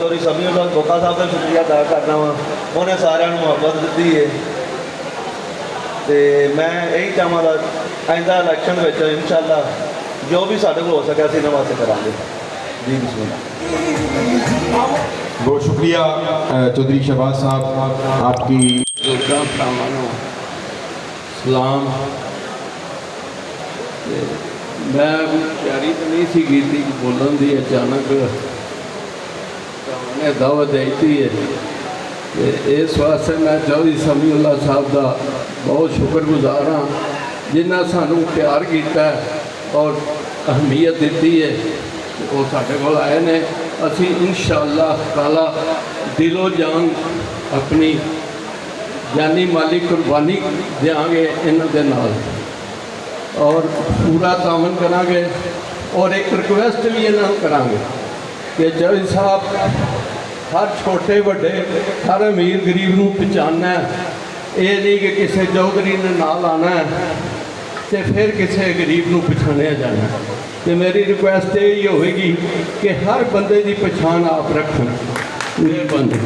चौधरी समीउल्लाह बोका साहब का शुक्रिया अदा करना वा, उन्हें सारे मुहब्बत दी है। तो मैं यही चाहवागा आइंदा इलैक्शन में इंशाअल्लाह जो भी साढ़े को हो सके असं इन्होंने वास्ते करा। जी बिस्मिल्लाह। बहुत शुक्रिया चौधरी शहबाज साहब आपकी सलाम। मैं तैयारी तो नहीं सी की बोलन की, अचानक ने दावत दी है। इस वास्ते मैं चौधरी समीउल्लाह साहब का बहुत शुक्रगुजार हाँ जिन्हें सानू प्यार किया और अहमियत दी है। वो साढ़े को आए ने, असी इंशाअल्लाह ताला दिलो जान अपनी जानी माली कुर्बानी देंगे इन्हों के नाल और पूरा तावन करांगे। और एक रिक्वेस्ट भी इन्हों करांगे कि चौधरी साहब हर छोटे बड़े हर अमीर गरीब को पहचानना है, ये नहीं कि किसी चौधरी ने नाल आना है तो फिर किसी गरीब को पछाणिया जाना। तो मेरी रिक्वेस्ट यही होगी कि हर बंदे की पछाण आप रखें। मेहरबानी।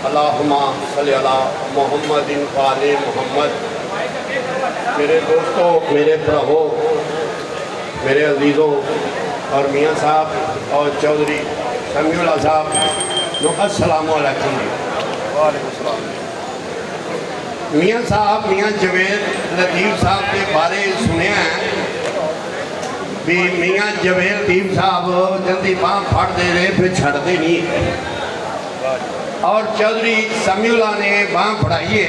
अल्लाहुम्मा सल्ली अला मुहम्मदिन व आले मुहम्मद। मेरे दोस्तों, मेरे भरावों, मेरे अजीज़ों और मियाँ साहब और चौधरी समीउल्लाह साहब नो अस्सलामु अलैकुम। वालेकुम सलाम। मियाँ साहब मियाँ जवेद लतीफ़ साहब के बारे सुनिया है भी मियाँ जवेद लतीफ़ साहब जल्दी बाँह फट दे रहे फिर छड़ते नहीं, और चौधरी समीउल्लाह ने बाँह फड़ाइए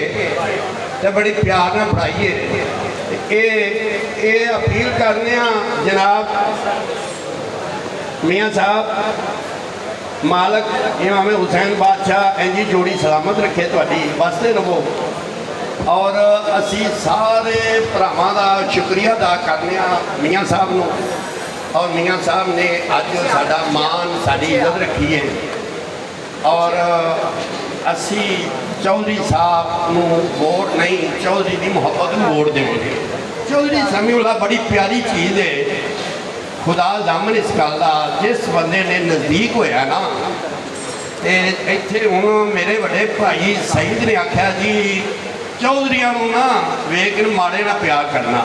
तो बड़ी प्यार न फड़ाइए। ये अपील करने जनाब मियाँ साहब मालक इमाम हुसैन बादशाह इंजी जोड़ी सलामत रखे थोड़ी बसते रहो। और असी सारे भरावां दा शुक्रिया अदा करने मियाँ साहब को। और मियाँ साहब ने अज साडा मान साडी इज्जत रखी है और असी चौधरी साहब को वोट नहीं चौधरी की मुहब्बत को वोट देंगे। चौधरी समीउल्लाह बड़ी प्यारी चीज़ है। खुदा जामन इस गल का जिस बंदे ने नज़दीक होया ना तो इत्थे हुण मेरे बड़े भाई सईद ने आख्या जी चौधरियां ना वेख माड़े ना प्यार करना।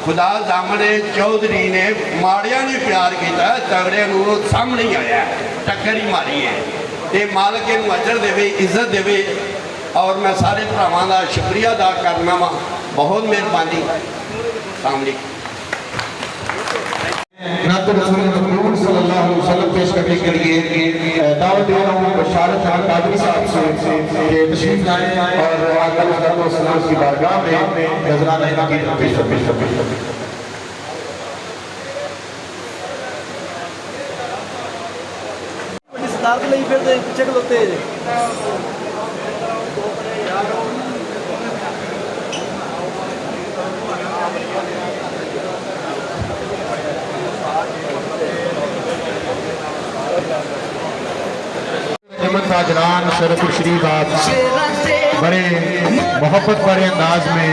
खुदा जामने चौधरी ने माड़िया ने प्यार किया, तगड़े सामने ही आया टक्कर ही मारी है। ये मालक इन अजर देवे इज्जत देवे। और मैं सारे भरावां का शुक्रिया अदा करना वा। बहुत मेहरबानी। सामने पेश करने के लिए दावत दे रहा हूँ बशारत खान कादरी साहब से तशरीफ लाएं और आका सल्लल्लाहु की बारगाह में नजराना इनाम पेश पीछे खलोते ताजरान शरफुल शरीफ आप बड़े मोहब्बत भरे अंदाज में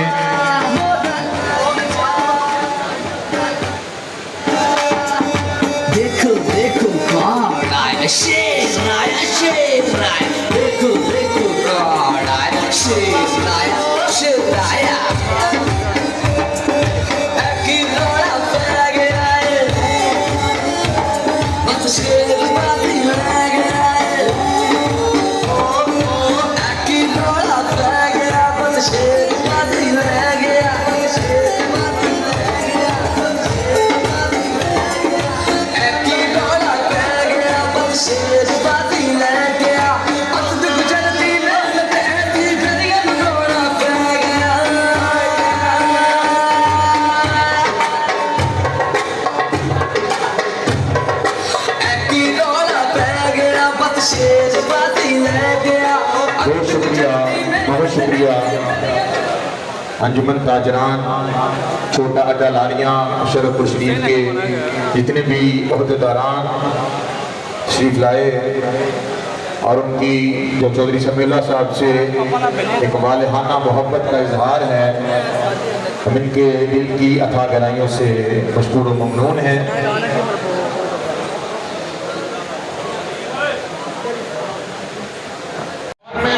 देखो देखो कौन आया शेर आया देखो देखो कौन आया शेर आया बहुत शुक्रिया अंजुमन ताजरान छोटा अड्डा लारियाँ शरफुल शरीफ के जितने भी अहदेदारान शरीफ लाए और उनकी जो चौधरी समीउल्लाह साहब से एक वालिहाना मोहब्बत का इजहार है, हम इनके दिल की अथाह गहराइयों से मशकूर व ममनून हैं।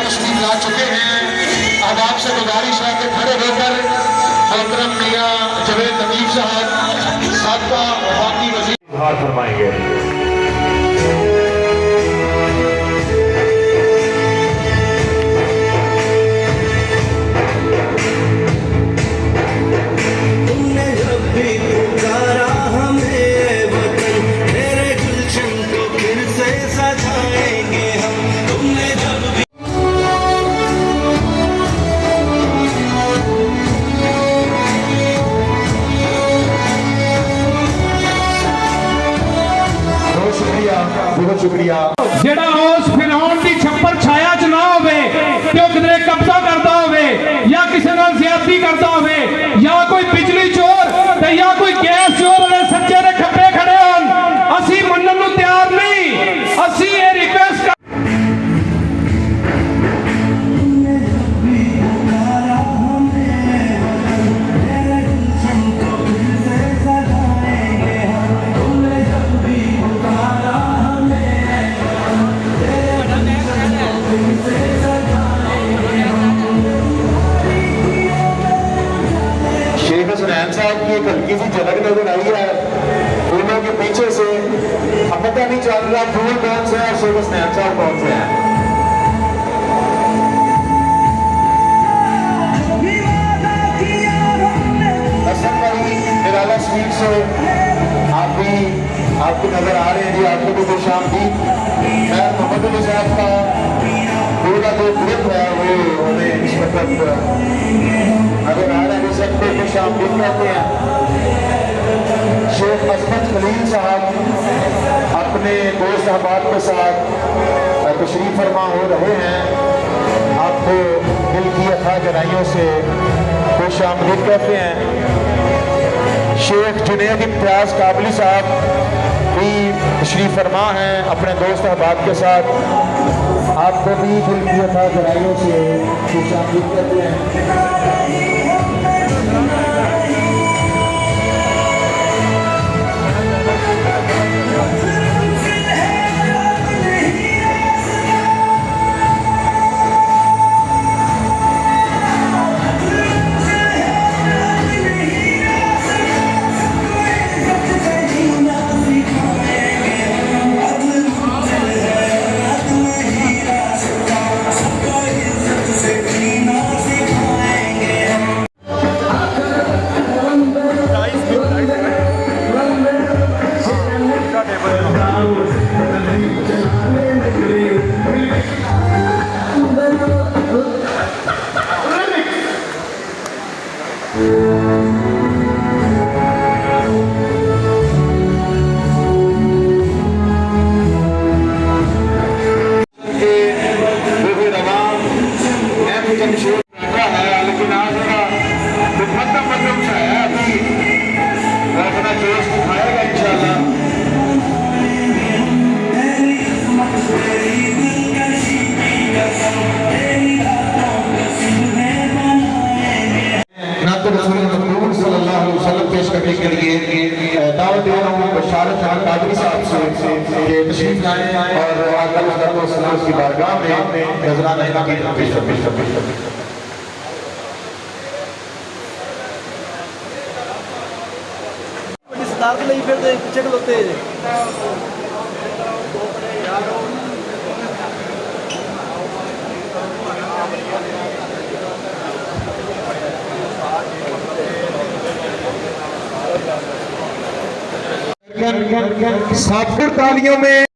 तशरीफ ला चुके हैं। अब आपसे गुजारिश है कि खड़े होकर मोहतरम मियां जवेद लतीफ साहब साबका वफाकी वज़ीर इजहार फरमाएंगे। बहुत शुक्रिया। जेड़ा उस फिरौन दी छप्पर छाया च ना होवे ते ओ किधरे कब्जा करदा होवे या किसी नाल ज्यादती करदा होवे या कोई बिजली चोर ते या कोई गैस चोर वाले सच्चे दे खब्बे खड़े होन, असी मनन नूं तैयार नहीं। असी ये रिक्वेस्ट साहब की एक हल्की सी झलक नजर आई है फूलों के पीछे से। अब पता नहीं चल रहा फूल कौन से है, शेख हसनैन साहब कौन से हैं। हसन भाई निराला स्वीट से आप भी आपको नजर आ रहे हैं जी, आपको भी खुश आमदीद। खैर मोहम्मद अली साहब का पूरा जो ग्रुप है वो हमें इस वक्त नजर आ रहा है, सबको खुश आमदीद कहते हैं। शेख असमत खलील साहब अपने दोस्त अहबाब के साथ तशरीफ फरमा हो रहे हैं। आपको दिल की अथाह गहराइयों से खुश आमदीद कहते हैं। शेख जुनैद इम्तियाज काबली साहब भी तशरीफ फरमा हैं अपने दोस्त अहबाब के साथ। आपको भी दिल की अथाह गहराइयों से खुश आमदीद कहते हैं। पेश करने के लिए दावत दे रहा हूँ बशारत खान कादरी साहब से कि तशरीफ लाएं और आका सल्लल्लाहु की बारगाह में नजराना इनाम पेश कर। पीछे खलोते सातपुर तालियों में